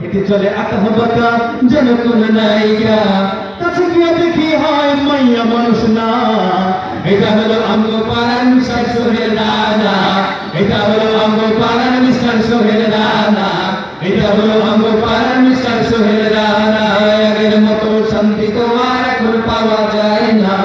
এতে চলে আঁকা বাঁকা যেন কোন নায়িকা, কাছে গিয়ে দেখি হয় মাইয়া মানুষ না। এটা হলো আমগো পাড়ার মিস্টার সোহেল রানা, এটা হলো আমগো পাড়ার মিস্টার সোহেল রানা, এটা হলো আমগো পাড়ার মিস্টার সোহেল রানা। আগের মতো শান্তি তো আর এখন পাওয়া যায় না,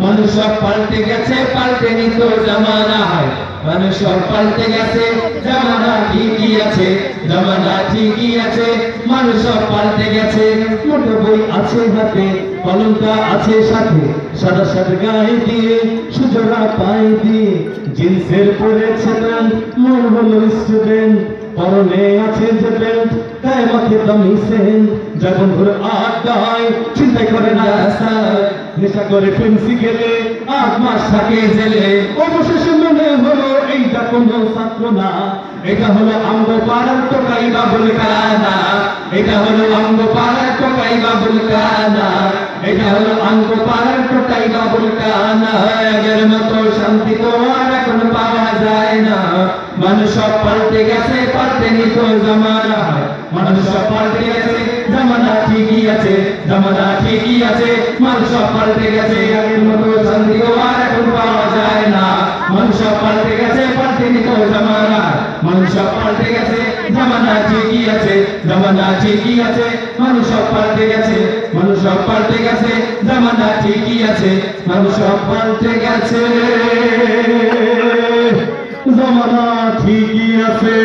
মানুষ সব পাল্টে গেছে, পাল্টে নিত জামানা। হয় মানুষ সব পাল্টে গেছে, জামানা ঠিকই আছে, জামানা ঠিকই আছে, মানুষ সব পাল্টে গেছে। মোটো বই আছে হাতে, কলমটা আছে সাথে, সাদা সাদা গায়ে দিয়ে সুজলা পায়ে দিয়ে, জিন্সের পরেছে প্যান্ট, মন হলো স্টুডেন্ট, পরনে আছে যে প্যান্ট, গায়ে মাথে দামি সেন্ট, যখন ঘুরে আড্ডায় চিন্তাই করে না রাস্তায়, নেশা করে ফেন্সি গেলে 8 মাস থাকে জেলে। অবশেষে মনে হলো এইটা কোনো ছাত্র না, এটা হলো আমগো পাড়ার টোকাই বাবুল কানা, এটা হলো আমগো পাড়ার টোকাই বাবুল কানা, এটা হলো আমগো পাড়ার টোকাই বাবুল কানা। আগের মতো শান্তি তো আর এখন পাওয়া যায় না, মানুষ সব পাল্টে গেছে, পাল্টে নিত জামানা। মানুষ সব পাল্টে গেছে, জামানা ঠিকই আছে, জামানা ঠিকই আছে, মানুষ সব পাল্টে গেছে। আগের মতো শান্তি তো আর এখন পাওয়া যায় না, মানুষ সব পাল্টে গেছে, পাল্টে নিত জামানা। মানুষ সব পাল্টে গেছে, জামানা ঠিকই আছে, জামানা ঠিকই আছে, মানুষ সব পাল্টে গেছে, মানুষ সব পাল্টে গেছে, জামানা ঠিকই আছে, মানুষ সব পাল্টে গেছে, জামানা ঠিকই আছে।